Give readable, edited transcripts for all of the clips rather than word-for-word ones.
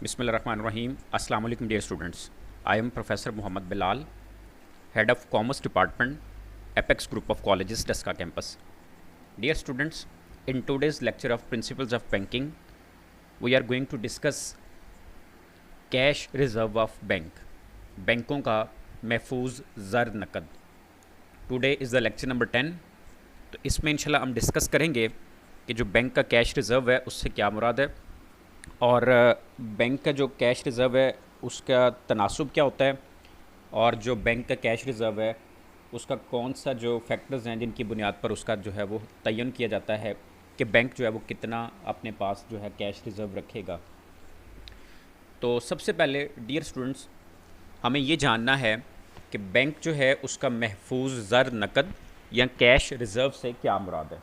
Bismillahirrahmanirrahim. Assalamu alaikum dear students. I am Professor Muhammad Bilal, Head of Commerce Department, Apex Group of Colleges, Deska Campus. Dear students, in today's lecture of Principles of Banking, we are going to discuss cash reserve of bank, बैंकों का महफूज ज़र नकद. Today is the lecture number 10. तो इसमें इंशाल्लाह हम discuss करेंगे कि जो बैंक का कैश रिज़र्व है उससे क्या मुराद है, और बैंक का जो कैश रिज़र्व है उसका तनासुब क्या होता है, और जो बैंक का कैश रिज़र्व है उसका कौन सा जो फैक्टर्स हैं जिनकी बुनियाद पर उसका जो है वो तयन किया जाता है कि बैंक जो है वो कितना अपने पास जो है कैश रिज़र्व रखेगा. तो सबसे पहले डियर स्टूडेंट्स, हमें ये जानना है कि बैंक जो है उसका महफूज ज़र नकद या कैश रिज़र्व से क्या मुराद है.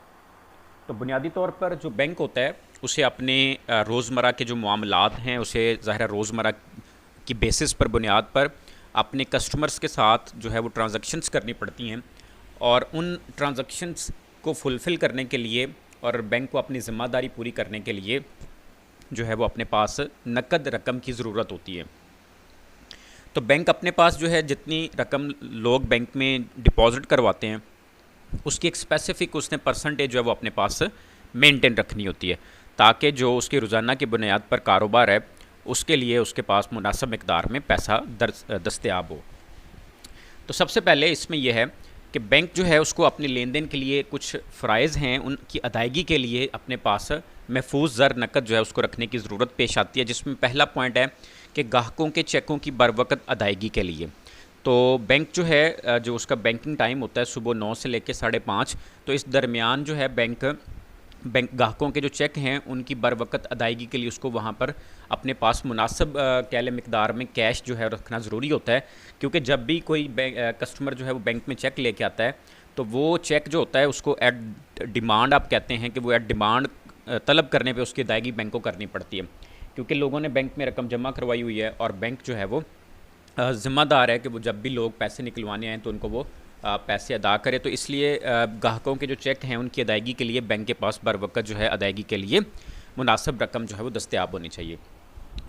तो बुनियादी तौर पर जो बैंक होता है उसे अपने रोज़मर्रा के जो मामलात हैं उसे ज़ाहिर रोज़मर्रा की बेसिस पर बुनियाद पर अपने कस्टमर्स के साथ जो है वो ट्रांजैक्शंस करनी पड़ती हैं, और उन ट्रांजैक्शंस को फुलफ़िल करने के लिए और बैंक को अपनी ज़िम्मेदारी पूरी करने के लिए जो है वो अपने पास नकद रकम की ज़रूरत होती है. तो बैंक अपने पास जो है जितनी रकम लोग बैंक में डिपॉज़िट करवाते हैं उसकी एक स्पेसिफ़िक उसने परसेंटेज जो है वो अपने पास मेंटेन रखनी होती है, ताकि जो उसकी रोज़ाना की बुनियाद पर कारोबार है उसके लिए उसके पास मुनासिब मिक़दार में पैसा दस्तयाब हो. तो सबसे पहले इसमें यह है कि बैंक जो है उसको अपने लेन देन के लिए कुछ फ़राइज़ हैं, उनकी अदायगी के लिए अपने पास महफूज ज़र नकद जो है उसको रखने की ज़रूरत पेश आती है, जिसमें पहला पॉइंट है कि ग्राहकों के चेकों की बरवक़्त अदायगी के लिए. तो बैंक जो है जो उसका बैंकिंग टाइम होता है सुबह 9 से लेकर 5:30, तो इस दरमियान जो है बैंक ग्राहकों के जो चेक हैं उनकी बरवक़्त अदायगी के लिए उसको वहाँ पर अपने पास मुनासिब कह लें मिक़दार में कैश जो है रखना ज़रूरी होता है, क्योंकि जब भी कोई कस्टमर जो है वो बैंक में चेक लेके आता है तो वो चेक जो होता है उसको एट डिमांड आप कहते हैं कि वो एट डिमांड तलब करने पे उसकी अदायगी बैंक को करनी पड़ती है, क्योंकि लोगों ने बैंक में रकम जमा करवाई हुई है और बैंक जो है वो ज़िम्मेदार है कि वो जब भी लोग पैसे निकलवाने आएँ तो उनको वो पैसे अदा करे. तो इसलिए ग्राहकों के जो चेक हैं उनकी अदायगी के लिए बैंक के पास बरवक़्त जो है अदायगी के लिए मुनासिब रकम जो है वो दस्तयाब होनी चाहिए.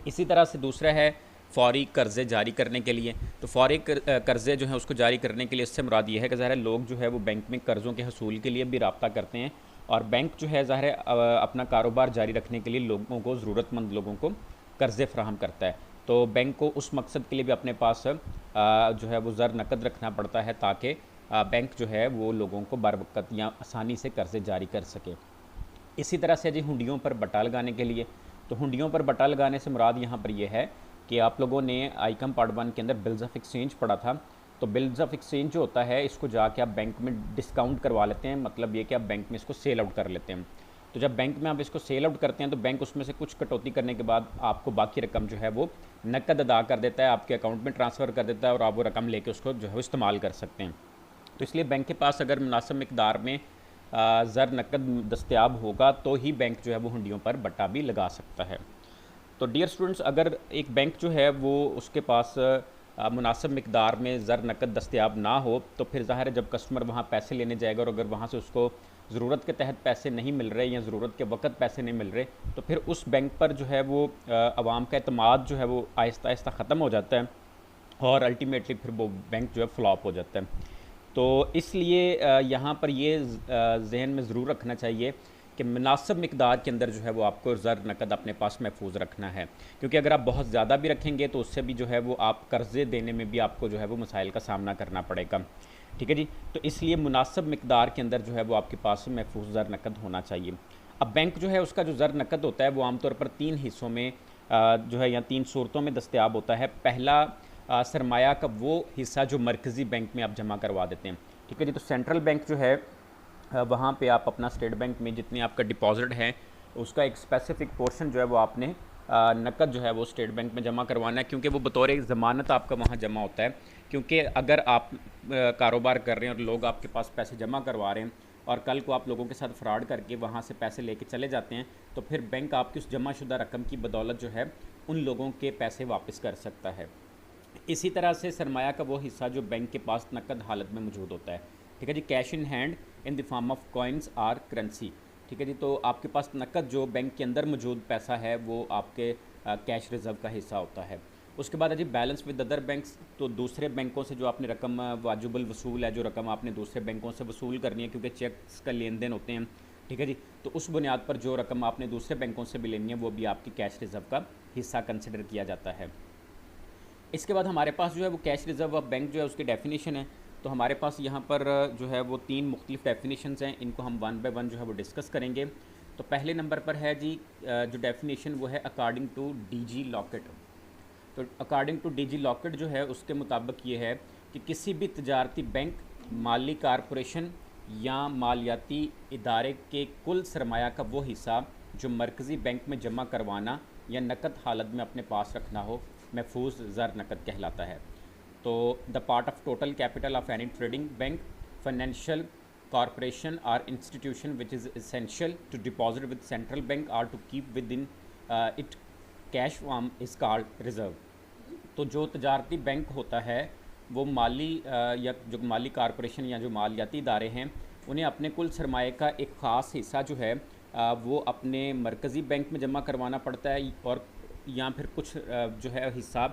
इसी तरह से दूसरा है फ़ौरी कर्ज़े जारी करने के लिए. तो फ़ौरी कर्ज़े जो हैं उसको जारी करने के लिए इससे मुराद ये है कि ज़ाहिर है लोग जो है वो बैंक में कर्ज़ों के हसूल के लिए भी रब्ता करते हैं, और बैंक जो है ज़ाहिर है अपना कारोबार जारी रखने के लिए लोगों को, ज़रूरतमंद लोगों को कर्ज़े फ़राहम करता है. तो बैंक को उस मकसद के लिए भी अपने पास जो है वो ज़र नकद रखना पड़ता है, ताकि बैंक जो है वो लोगों को बरवक़्त या आसानी से कर्ज़े जारी कर सके. इसी तरह से जी हुंडियों पर बटा लगाने के लिए. तो हुंडियों पर बटा लगाने से मुराद यहाँ पर यह है कि आप लोगों ने आइकम पार्ट 1 के अंदर बिल्स ऑफ एक्सचेंज पढ़ा था. तो बिल्स ऑफ एक्सचेंज जो होता है इसको जाके आप बैंक में डिस्काउंट करवा लेते हैं, मतलब ये कि आप बैंक में इसको सेल आउट कर लेते हैं. तो जब बैंक में आप इसको सेल आउट करते हैं तो बैंक उसमें से कुछ कटौती करने के बाद आपको बाकी रकम जो है वो नकद अदा कर देता है, आपके अकाउंट में ट्रांसफ़र कर देता है, और आप वो रकम लेके उसको जो है इस्तेमाल कर सकते हैं. तो इसलिए बैंक के पास अगर मुनासिब मिक़दार में ज़र नकद दस्तयाब होगा तो ही बैंक जो है वो हुंडियों पर बट्टा भी लगा सकता है. तो डियर स्टूडेंट्स, अगर एक बैंक जो है वो उसके पास मुनासिब मिक़दार में ज़र नकद दस्तयाब ना हो तो फिर ज़ाहिर है जब कस्टमर वहाँ पैसे लेने जाएगा और अगर वहाँ से उसको ज़रूरत के तहत पैसे नहीं मिल रहे या ज़रूरत के वक्त पैसे नहीं मिल रहे तो फिर उस बैंक पर जो है वो आवाम का एतमाद जो है वो आहिस्ता आहिस्ता ख़त्म हो जाता है, और अल्टीमेटली फिर वो बैंक जो है फ्लॉप हो जाता है. तो इसलिए यहाँ पर ये जहन में ज़रूर रखना चाहिए कि मुनासिब मिक़दार के अंदर जो है वो आपको ज़र नकद अपने पास महफूज रखना है, क्योंकि अगर आप बहुत ज़्यादा भी रखेंगे तो उससे भी जो है वो आप कर्ज़े देने में भी आपको जो है वो मसाइल का सामना करना पड़ेगा. ठीक है जी. तो इसलिए मुनासिब मिक़दार के अंदर जो है वो आपके पास महफूज ज़र नकद होना चाहिए. अब बैंक जो है उसका जो ज़र नकद होता है वो आमतौर पर 3 हिस्सों में जो है या 3 सूरतों में दस्तयाब होता है. पहला सरमाया का वो हिस्सा जो मरकज़ी बैंक में आप जमा करवा देते हैं. ठीक है जी. तो सेंट्रल बैंक जो है वहाँ पे आप अपना स्टेट बैंक में जितनी आपका डिपॉज़िट है उसका एक स्पेसिफ़िक पोर्शन जो है वो आपने नकद जो है वो स्टेट बैंक में जमा करवाना है, क्योंकि वो बतौर एक ज़मानत आपका वहाँ जमा होता है. क्योंकि अगर आप कारोबार कर रहे हैं और लोग आपके पास पैसे जमा करवा रहे हैं और कल को आप लोगों के साथ फ्रॉड करके वहाँ से पैसे लेके चले जाते हैं तो फिर बैंक आपकी उस जमाशुदा रकम की बदौलत जो है उन लोगों के पैसे वापस कर सकता है. इसी तरह से सरमाया का वो हिस्सा जो बैंक के पास नकद हालत में मौजूद होता है. ठीक है जी. Cash in hand in the form of coins or currency. ठीक है जी. तो आपके पास नकद जो बैंक के अंदर मौजूद पैसा है वो आपके कैश रिज़र्व का हिस्सा होता है। उसके बाद है जी बैलेंस विद अदर बैंक्स, तो दूसरे बैंकों से जो आपने रकम वाजिबुल वसूल है, जो रकम आपने दूसरे बैंकों से वसूल करनी है क्योंकि चेक्स का लेन देन होते हैं, ठीक है जी, तो उस बुनियाद पर जो रकम आपने दूसरे बैंकों से भी लेनी है वो भी आपकी कैश रिज़र्व का हिस्सा कंसिडर किया जाता है। इसके बाद हमारे पास जो है वो कैश रिज़र्व ऑफ बैंक जो है उसकी डेफिनेशन है। तो हमारे पास यहाँ पर जो है वो 3 मुख्तलिफ डेफिनेशंस हैं, इनको हम वन बाय वन जो है वो डिस्कस करेंगे। तो पहले नंबर पर है जी जो डेफिनेशन वो है अकॉर्डिंग टू डीजी लॉकेट। तो अकॉर्डिंग टू डीजी लॉकेट जो है उसके मुताबिक ये है कि किसी भी तजारती बैंक, माली कारपोरेशन या मालियाती इदारे के कुल सरमाया का वो हिस्सा जो मरकज़ी बैंक में जमा करवाना या नकद हालत में अपने पास रखना हो, महफूज ज़र नकद कहलाता है। तो the part of total capital of any trading bank, financial corporation और institution which is essential to deposit with central bank और to keep with in it cash form is called reserve. तो जो तजारती बैंक होता है वो माली या जो माली corporation या जो मालियाती इदारे हैं उन्हें अपने कुल सरमाए का एक ख़ास हिस्सा जो है वो अपने मरकज़ी बैंक में जमा करवाना पड़ता है, और या फिर कुछ जो है हिस्सा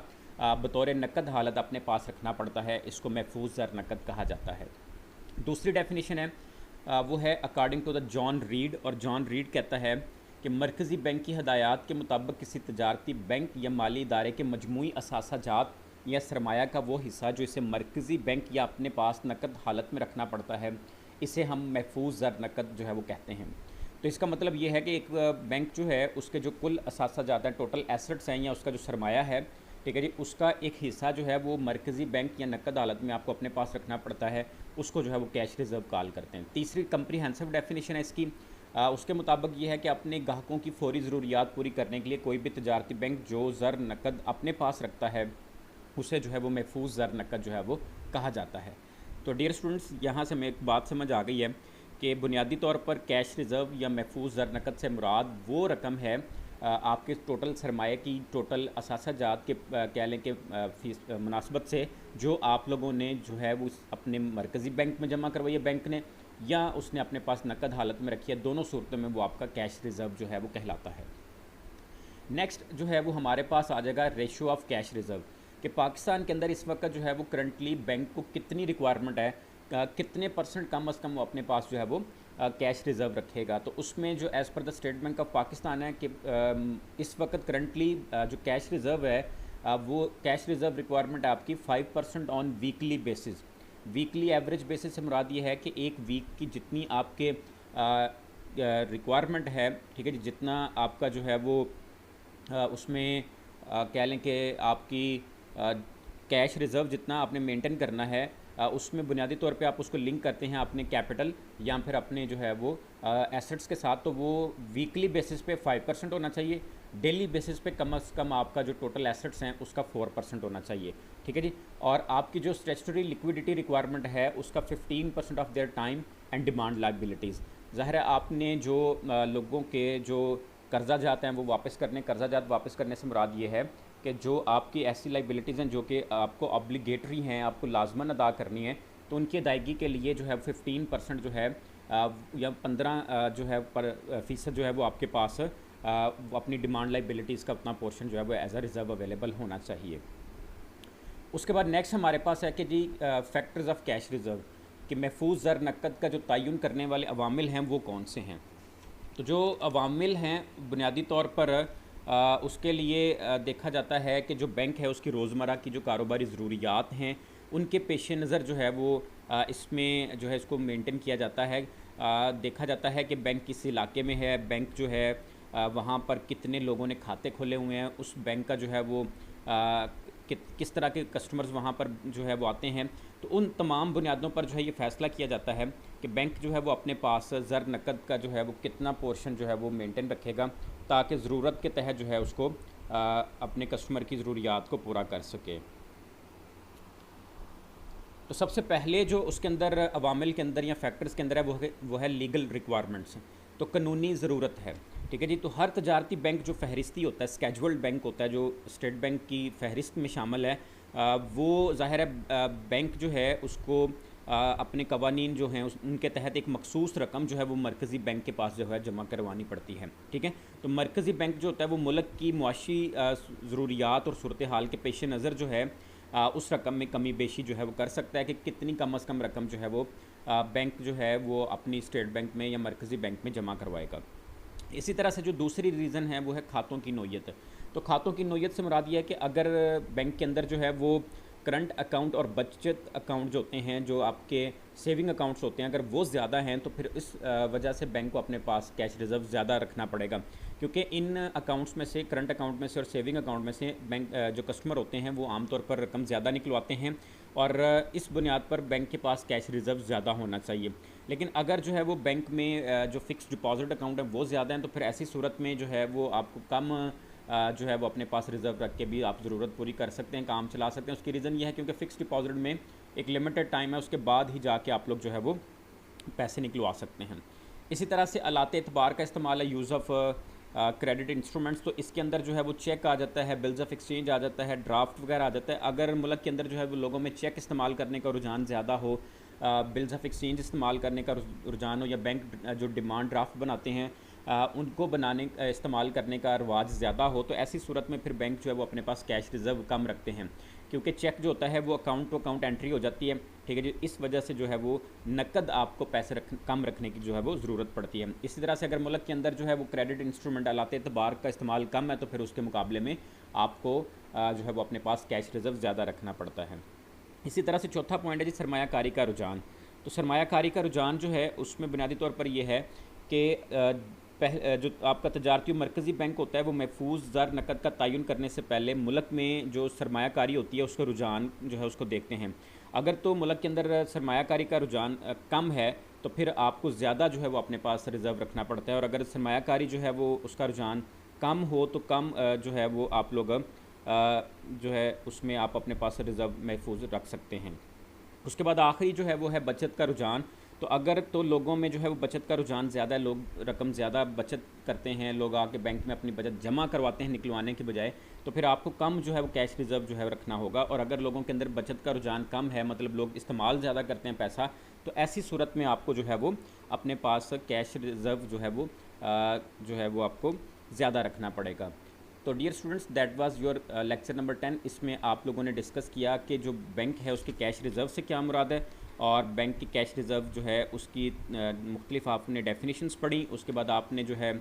बतौर नकद हालत अपने पास रखना पड़ता है। इसको महफूज ज़र नकद कहा जाता है। दूसरी डेफिनेशन है वो है according to the John Reed, और जॉन रीड कहता है कि मरकज़ी बैंक की हदायत के मुताबिक किसी तजारती बैंक या माली इदारे के मजमूई असासाजात या सरमाया का वो हिस्सा जो इसे मरकज़ी बैंक या अपने पास नकद हालत में रखना पड़ता है, इसे हम महफूज ज़र नकद जो है वो कहते हैं। तो इसका मतलब ये है कि एक बैंक जो है उसके जो कुल असासाजात हैं, टोटल एसेट्स हैं या उसका जो सरमाया है, ठीक है जी, उसका एक हिस्सा जो है वो मरकज़ी बैंक या नकद हालत में आपको अपने पास रखना पड़ता है, उसको जो है वो कैश रिज़र्व कॉल करते हैं। तीसरी कंप्रीहेंसिव डेफिनेशन है इसकी, उसके मुताबिक ये है कि अपने ग्राहकों की फौरी ज़रूरियात पूरी करने के लिए कोई भी तजारती बैंक जो ज़र नकद अपने पास रखता है उसे जो है वो महफूज ज़र नकद जो है वो कहा जाता है। तो डियर स्टूडेंट्स, यहाँ से हमें एक बात समझ आ गई है कि बुनियादी तौर पर कैश रिज़र्व या महफूज ज़र नकद से मुराद वो रकम है आपके टोटल सरमाए की, टोटल असासाजात के कह लें कि फीस मुनासबत से जो आप लोगों ने जो है वो अपने मरकज़ी बैंक में जमा करवाई है बैंक ने, या उसने अपने पास नकद हालत में रखी है, दोनों सूरतों में वो आपका कैश रिज़र्व जो है वो कहलाता है। नेक्स्ट जो है वो हमारे पास आ जाएगा रेशो ऑफ कैश रिज़र्व, कि पाकिस्तान के अंदर इस वक्त जो है वो करंटली बैंक को कितनी रिक्वायरमेंट है, कितने % कम अज़ कम वो अपने पास जो है वो कैश रिज़र्व रखेगा। तो उसमें जो as per the state bank of Pakistan है कि इस वक्त करंटली जो कैश रिज़र्व है वो कैश रिज़र्व रिक्वायरमेंट आपकी 5% on weekly basis. Weekly average basis से मुराद ये है कि एक वीक की जितनी आपके रिक्वायरमेंट है, ठीक है जी, जितना आपका जो है वो उसमें कह लें कि आपकी कैश रिज़र्व जितना आपने मेंटेन करना है, उसमें बुनियादी तौर पे आप उसको लिंक करते हैं अपने कैपिटल या फिर अपने जो है वो एसेट्स के साथ। तो वो वीकली बेसिस पे 5% होना चाहिए, डेली बेसिस पे कम अज़ कम आपका जो टोटल एसेट्स हैं उसका 4% होना चाहिए, ठीक है जी। और आपकी जो स्टैट्यूटरी लिक्विडिटी रिक्वायरमेंट है उसका 15% of their time and demand liabilities. ज़ाहिर है आपने जो लोगों के जो कर्जा जाते हैं वो कर्जा जात वापस करने से मुराद ये है कि जो आपकी ऐसी लाइबिलिटीज़ हैं जो कि आपको ऑब्लिगेटरी हैं, आपको लाजमन अदा करनी है, तो उनकी अदायगी के लिए जो है 15% जो है या 15 जो है फ़ीसद जो है वो आपके पास अपनी डिमांड लाइबिलिटीज़ का अपना पोर्शन जो है वो एज अ रिज़र्व अवेलेबल होना चाहिए। उसके बाद नेक्स्ट हमारे पास है कि जी फैक्टर्स ऑफ कैश रिज़र्व, कि महफूज ज़र नकद का जो तयन करने वाले अवामिल हैं वो कौन से हैं। तो जो अवामिल हैं बुनियादी तौर पर उसके लिए देखा जाता है कि जो बैंक है उसकी रोज़मर्रा की जो कारोबारी ज़रूरियात हैं उनके पेश नज़र जो है वो इसमें जो है इसको मेंटेन किया जाता है। देखा जाता है कि बैंक किस इलाके में है, बैंक जो है वहाँ पर कितने लोगों ने खाते खोले हुए हैं, उस बैंक का जो है वो किस तरह के कस्टमर्स वहाँ पर जो है वो आते हैं। तो उन तमाम बुनियादों पर जो है ये फ़ैसला किया जाता है कि बैंक जो है वो अपने पास ज़र नकद का जो है वो कितना पोर्शन जो है वो मेंटेन रखेगा ताकि ज़रूरत के तहत जो है उसको अपने कस्टमर की ज़रूरियात को पूरा कर सके। तो सबसे पहले जो उसके अंदर अवामिल के अंदर या फैक्टर्स के अंदर है वो है लीगल रिक्वायरमेंट्स, तो कानूनी ज़रूरत है, ठीक है जी। तो हर तजारती बैंक जो फहरिस्ती होता है, स्केजुअल्ड बैंक होता है, जो स्टेट बैंक की फहरिस्त में शामिल है, वो ज़ाहिर है बैंक जो है उसको अपने कवानीन जो हैं उनके तहत एक मखसूस रकम जो है वो मरकज़ी बैंक के पास जो है जमा करवानी पड़ती है। ठीक है, तो मरकज़ी बैंक जो होता है वो मुल्क की मुआशी ज़रूरियात और सूरत हाल के पेश नज़र जो है उस रकम में कमी बेशी जो है वो कर सकता है कि कितनी कम अज़ कम रकम जो है वो बैंक जो है वो अपनी स्टेट बैंक में या मरकज़ी बैंक में जमा करवाएगा। इसी तरह से जो दूसरी रीज़न है वो है खातों की नोयत। तो खातों की नोयत से मुराद ये है कि अगर बैंक के अंदर जो है वो करंट अकाउंट और बचत अकाउंट जो होते हैं, जो आपके सेविंग अकाउंट्स होते हैं, अगर वो ज़्यादा हैं तो फिर इस वजह से बैंक को अपने पास कैश रिज़र्व ज़्यादा रखना पड़ेगा, क्योंकि इन अकाउंट्स में से, करंट अकाउंट में से और सेविंग अकाउंट में से बैंक जो कस्टमर होते हैं वो आमतौर पर रकम ज़्यादा निकलवाते हैं और इस बुनियाद पर बैंक के पास कैश रिज़र्व ज़्यादा होना चाहिए। लेकिन अगर जो है वो बैंक में जो फ़िक्स डिपॉज़िट अकाउंट है वो ज़्यादा हैं तो फिर ऐसी सूरत में जो है वो आपको कम जो है वो अपने पास रिज़र्व रख के भी आप ज़रूरत पूरी कर सकते हैं, काम चला सकते हैं। उसकी रीज़न ये है क्योंकि फ़िक्स डिपॉज़िट में एक लिमिटेड टाइम है, उसके बाद ही जाके आप लोग जो है वो पैसे निकलवा सकते हैं। इसी तरह से आलाते एतबार का इस्तेमाल है, यूज़ ऑफ क्रेडिट इंस्ट्रूमेंट्स, तो इसके अंदर जो है वो चेक आ जाता है, बिल्स ऑफ एक्सचेंज आ जाता है, ड्राफ्ट वगैरह आ जाता है। अगर मुल्क के अंदर जो है वो लोगों में चेक इस्तेमाल करने का रुझान ज़्यादा हो, बिल्स ऑफ एक्सचेंज इस्तेमाल करने का रुझान हो, या बैंक जो डिमांड ड्राफ्ट बनाते हैं उनको बनाने इस्तेमाल करने का रवाज ज़्यादा हो, तो ऐसी सूरत में फिर बैंक जो है वो अपने पास कैश रिज़र्व कम रखते हैं, क्योंकि चेक जो होता है वो अकाउंट टू अकाउंट एंट्री हो जाती है। ठीक है जी, इस वजह से जो है वो नकद आपको पैसे कम रखने की जो है वो ज़रूरत पड़ती है। इसी तरह से अगर मुल्क के अंदर जो है वो क्रेडिट इंस्ट्रूमेंट आलाते एतबार का इस्तेमाल कम है तो फिर उसके मुकाबले में आपको जो है वो अपने पास कैश रिज़र्व ज़्यादा रखना पड़ता है। इसी तरह से चौथा पॉइंट है जी सरमायाकारी का रुझान। तो सरमायाकारी का रुझान जो है उसमें बुनियादी तौर पर यह है कि जो आपका तजारती मरकज़ी बैंक होता है वो महफूज ज़र नकद का तयन करने से पहले मुल्क में जो सरमायाकारी होती है उसका रुझान जो है उसको देखते हैं। अगर तो मुल्क के अंदर सरमायाकारी का रुझान कम है तो फिर आपको ज़्यादा जो है वो अपने पास रिज़र्व रखना पड़ता है, और अगर सरमायाकारी जो है वो उसका रुझान कम हो तो कम जो है वो आप लोग जो है उसमें आप अपने पास रिज़र्व महफूज रख सकते हैं। उसके बाद आखिरी जो है वो है बचत का रुझान। तो अगर तो लोगों में जो है वो बचत का रुझान ज़्यादा है, लोग रकम ज़्यादा बचत करते हैं, लोग आके बैंक में अपनी बचत जमा करवाते हैं निकलवाने के बजाय, तो फिर आपको कम जो है वो कैश रिज़र्व जो है रखना होगा। और अगर लोगों के अंदर बचत का रुझान कम है, मतलब लोग इस्तेमाल ज़्यादा करते हैं पैसा, तो ऐसी सूरत में आपको जो है वो अपने पास कैश रिज़र्व जो है वो आपको ज़्यादा रखना पड़ेगा। तो dear students, that was your lecture number 10। इसमें आप लोगों ने डिस्कस किया कि जो बैंक है उसके कैश रिज़र्व से क्या मुराद है, और बैंक की कैश रिज़र्व जो है उसकी मुख्तलिफ आपने डेफिनेशंस पढ़ी। उसके बाद आपने जो है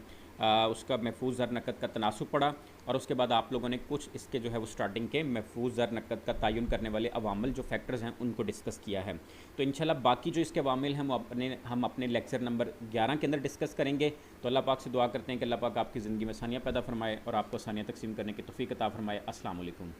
उसका महफूज ज़र नकद का तनासुब पढ़ा, और उसके बाद आप लोगों ने कुछ इसके जो है वो स्टार्टिंग के महफूज ज़र नकद का तयन करने वाले अवामिल जो फैक्टर्स हैं उनको डिस्कस किया है। तो इंशाल्लाह बाकी जो इसके अवामिल हैं वो हम अपने लेक्चर नंबर 11 के अंदर डिस्कस करेंगे। तो अल्लाह पाक से दुआ करते हैं कि अल्लाह पाक आपकी ज़िंदगी में आसानियाँ पैदा फरमाए और आपको आसानियाँ तकसीम करने की तौफीक अता फरमाए। अस्सलाम वालेकुम।